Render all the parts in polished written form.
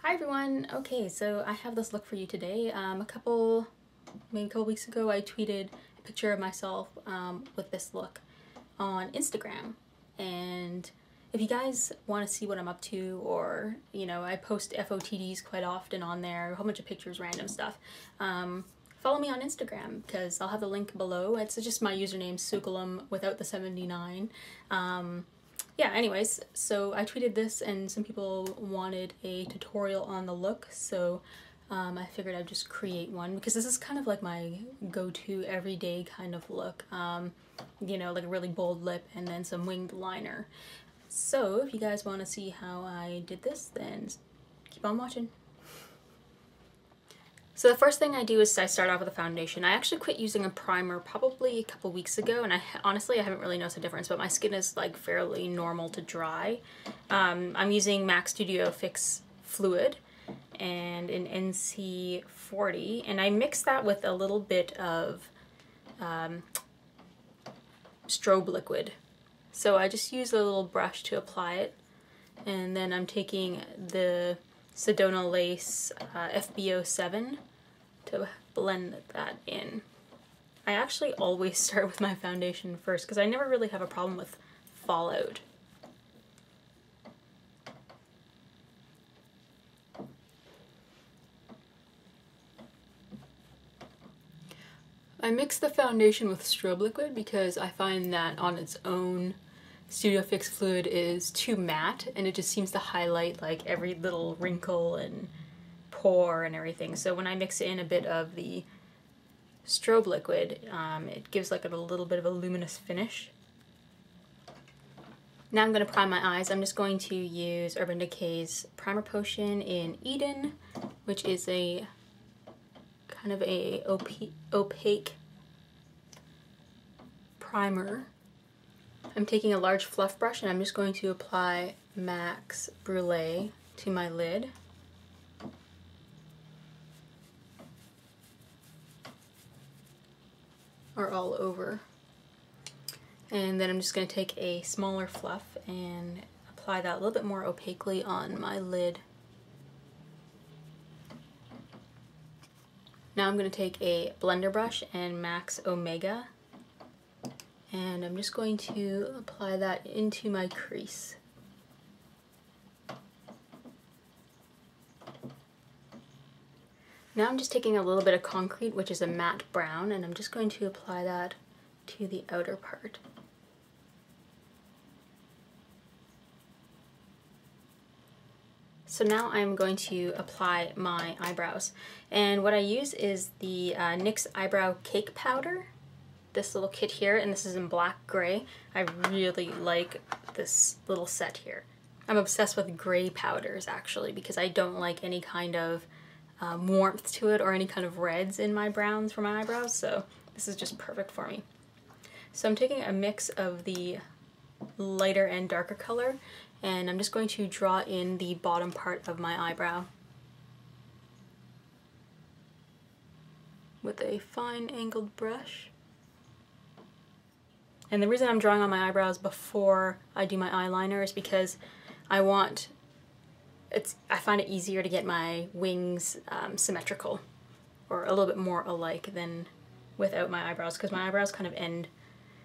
Hi everyone! Okay, so I have this look for you today. Maybe a couple weeks ago I tweeted a picture of myself with this look on Instagram, and if you guys want to see what I'm up to, or I post FOTDs quite often on there, a whole bunch of pictures, random stuff, follow me on Instagram because I'll have the link below. It's just my username, Sukulum, without the 79. Yeah, anyways, so I tweeted this and some people wanted a tutorial on the look, so I figured I'd just create one because this is kind of like my go-to everyday kind of look, like a really bold lip and then some winged liner. So if you guys want to see how I did this, then keep on watching. So the first thing I do is I start off with a foundation. I actually quit using a primer probably a couple weeks ago, and honestly I haven't really noticed a difference, but my skin is like fairly normal to dry. I'm using MAC Studio Fix Fluid and an NC40, and I mix that with a little bit of Strobe Liquid. So I just use a little brush to apply it, and then I'm taking the Sedona Lace FB07 to blend that in. I actually always start with my foundation first because I never really have a problem with fallout. I mix the foundation with Strobe Liquid because I find that on its own Studio Fix Fluid is too matte and it just seems to highlight like every little wrinkle and pore and everything. So when I mix in a bit of the Strobe Liquid, it gives like a little bit of a luminous finish. Now I'm going to prime my eyes. I'm just going to use Urban Decay's Primer Potion in Eden, which is a kind of a opaque primer. I'm taking a large fluff brush and I'm just going to apply MAC's Brule to my lid. Or all over. And then I'm just going to take a smaller fluff and apply that a little bit more opaquely on my lid. Now I'm going to take a blender brush and MAC's Omega, and I'm just going to apply that into my crease. Now I'm just taking a little bit of Concrete, which is a matte brown, and I'm just going to apply that to the outer part. So now I'm going to apply my eyebrows, and what I use is the NYX Eyebrow Cake Powder, this little kit here, and this is in black gray. I really like this little set here. I'm obsessed with gray powders actually because I don't like any kind of warmth to it or any kind of reds in my browns for my eyebrows, so this is just perfect for me. So I'm taking a mix of the lighter and darker color, and I'm just going to draw in the bottom part of my eyebrow with a fine angled brush. And the reason I'm drawing on my eyebrows before I do my eyeliner is because I find it easier to get my wings symmetrical, or a little bit more alike than without my eyebrows, because my eyebrows kind of end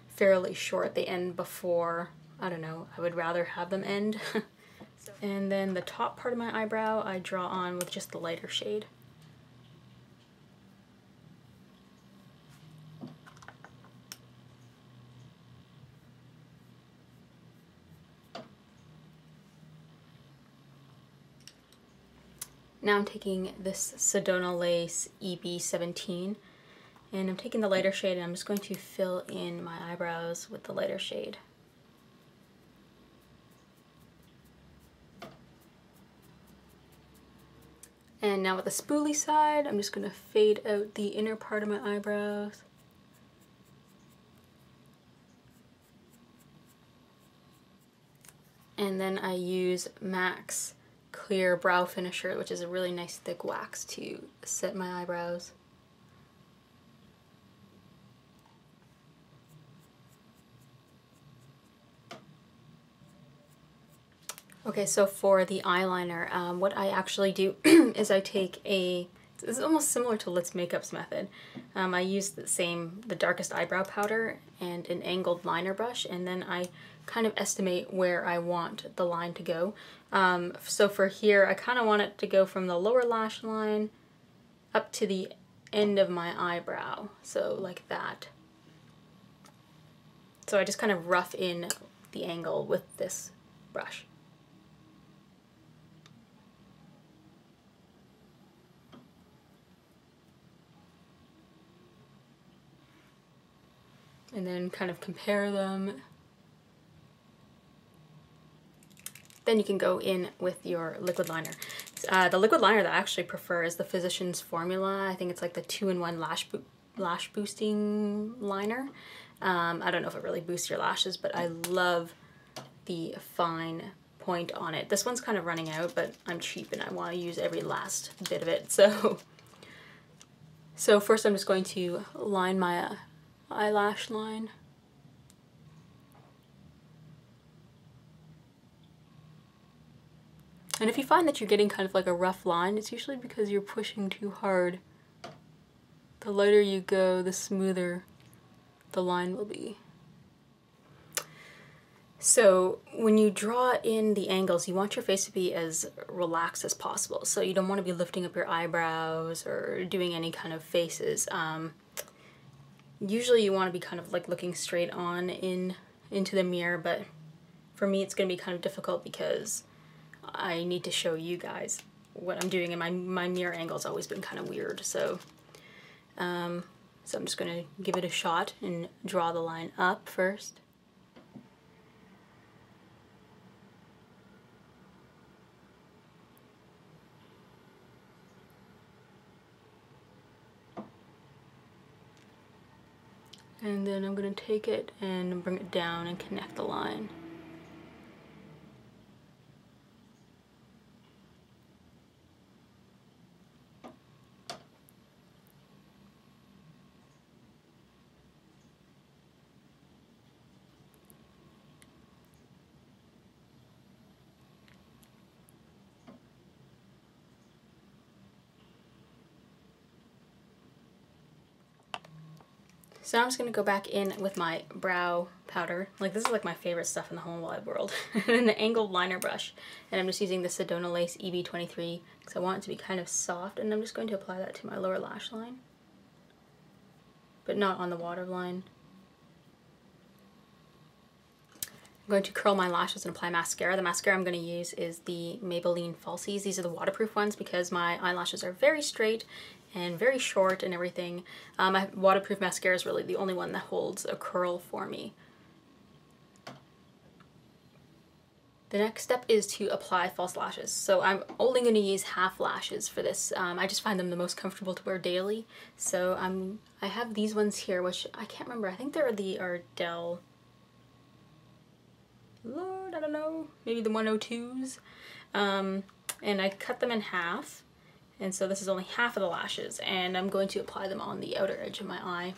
fairly short. They end before, I don't know, I would rather have them end. And then the top part of my eyebrow I draw on with just the lighter shade. Now I'm taking this Sedona Lace EB17, and I'm taking the lighter shade and I'm just going to fill in my eyebrows with the lighter shade. And now with the spoolie side, I'm just going to fade out the inner part of my eyebrows. And then I use MAC's Clear Brow Finisher, which is a really nice thick wax, to set my eyebrows. Okay, so for the eyeliner, what I actually do is I take it's almost similar to Let's Makeup's method. I use the darkest eyebrow powder and an angled liner brush, and then I kind of estimate where I want the line to go. So for here, I kind of want it to go from the lower lash line up to the end of my eyebrow, so like that. So I just kind of rough in the angle with this brush. And then kind of compare them. Then you can go in with your liquid liner. The liquid liner that I actually prefer is the Physicians Formula. I think it's like the 2-in-1 lash boosting liner. I don't know if it really boosts your lashes, but I love the fine point on it. This one's kind of running out, but I'm cheap and I want to use every last bit of it. So first I'm just going to line my eyelash line. And if you find that you're getting kind of like a rough line, it's usually because you're pushing too hard. The lighter you go, the smoother the line will be. So when you draw in the angles, you want your face to be as relaxed as possible. So you don't want to be lifting up your eyebrows or doing any kind of faces. Usually you want to be kind of like looking straight on into the mirror, but for me it's going to be kind of difficult because I need to show you guys what I'm doing, and my mirror angle's always been kind of weird. So I'm just going to give it a shot and draw the line up first. And then I'm going to take it and bring it down and connect the line. So I'm just going to go back in with my brow powder. Like, this is like my favorite stuff in the whole wide world. And an angled liner brush. And I'm just using the Sedona Lace EB23 because I want it to be kind of soft. And I'm just going to apply that to my lower lash line, but not on the waterline. I'm going to curl my lashes and apply mascara. The mascara I'm going to use is the Maybelline Falsies. These are the waterproof ones because my eyelashes are very straight and very short and everything. My waterproof mascara is really the only one that holds a curl for me. The next step is to apply false lashes. So I'm only going to use half lashes for this. I just find them the most comfortable to wear daily. So I have these ones here, which I can't remember. I think they're the Ardell. Lord, I don't know. Maybe the 102s. And I cut them in half. And so this is only half of the lashes, and I'm going to apply them on the outer edge of my eye.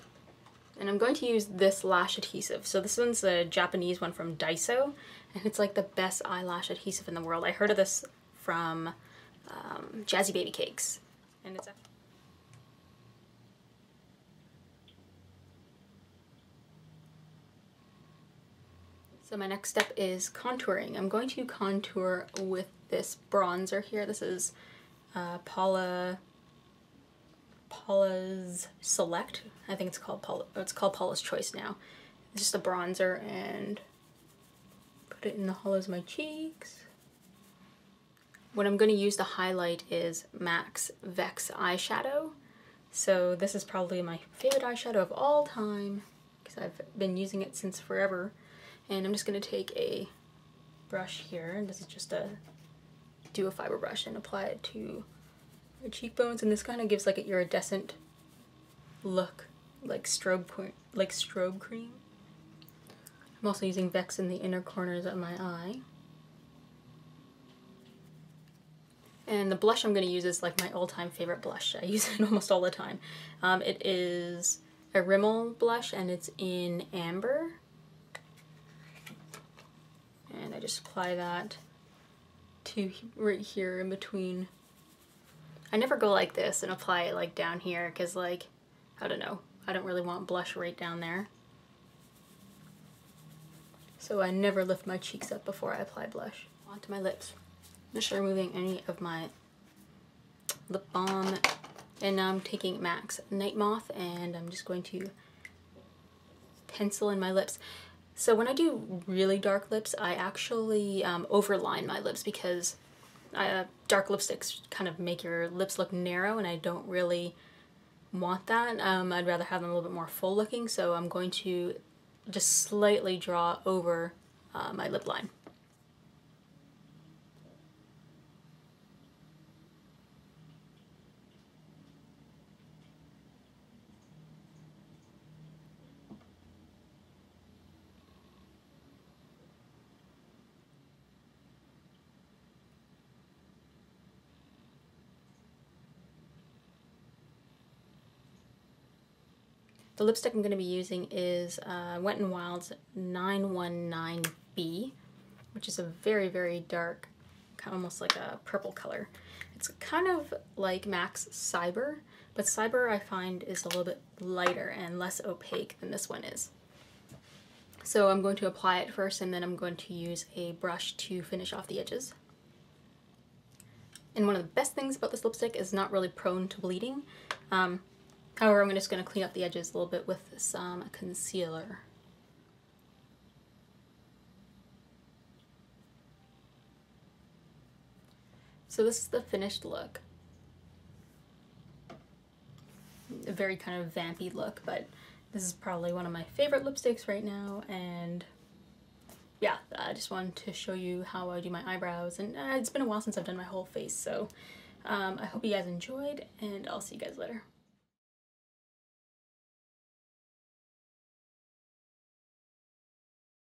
And I'm going to use this lash adhesive. So this one's a Japanese one from Daiso, and it's like the best eyelash adhesive in the world. I heard of this from Jazzy Baby Cakes, and it's So my next step is contouring. I'm going to contour with this bronzer here. This is Paula's Select. I think it's called Paula's Choice now. It's just a bronzer, and put it in the hollows of my cheeks. What I'm going to use to highlight is MAC's Vex eyeshadow. So this is probably my favorite eyeshadow of all time because I've been using it since forever. And I'm just going to take a brush here, and this is just a duo fiber brush, and apply it to your cheekbones, and this kind of gives like an iridescent look, like strobe cream. I'm also using Vex in the inner corners of my eye. And the blush I'm going to use is like my all-time favorite blush. I use it almost all the time. It is a Rimmel blush, and it's in Amber. And I just apply that to right here in between. I never go like this and apply it like down here because, like, I don't know, I don't really want blush right down there. So I never lift my cheeks up before I apply blush. Onto my lips. I'm just removing any of my lip balm, and now I'm taking MAC's Nightmoth and I'm just going to pencil in my lips. So when I do really dark lips, I actually overline my lips because dark lipsticks kind of make your lips look narrow, and I don't really want that. I'd rather have them a little bit more full looking, so I'm going to just slightly draw over my lip line. The lipstick I'm going to be using is Wet n Wild's 919B, which is a very, very dark, kind of almost like a purple color. It's kind of like MAC's Cyber, but Cyber I find is a little bit lighter and less opaque than this one is. So I'm going to apply it first, and then I'm going to use a brush to finish off the edges. And one of the best things about this lipstick is not really prone to bleeding. However, I'm just going to clean up the edges a little bit with some concealer. So this is the finished look. A very kind of vampy look, but this is probably one of my favorite lipsticks right now, and yeah, I just wanted to show you how I do my eyebrows, and it's been a while since I've done my whole face, so I hope you guys enjoyed, and I'll see you guys later.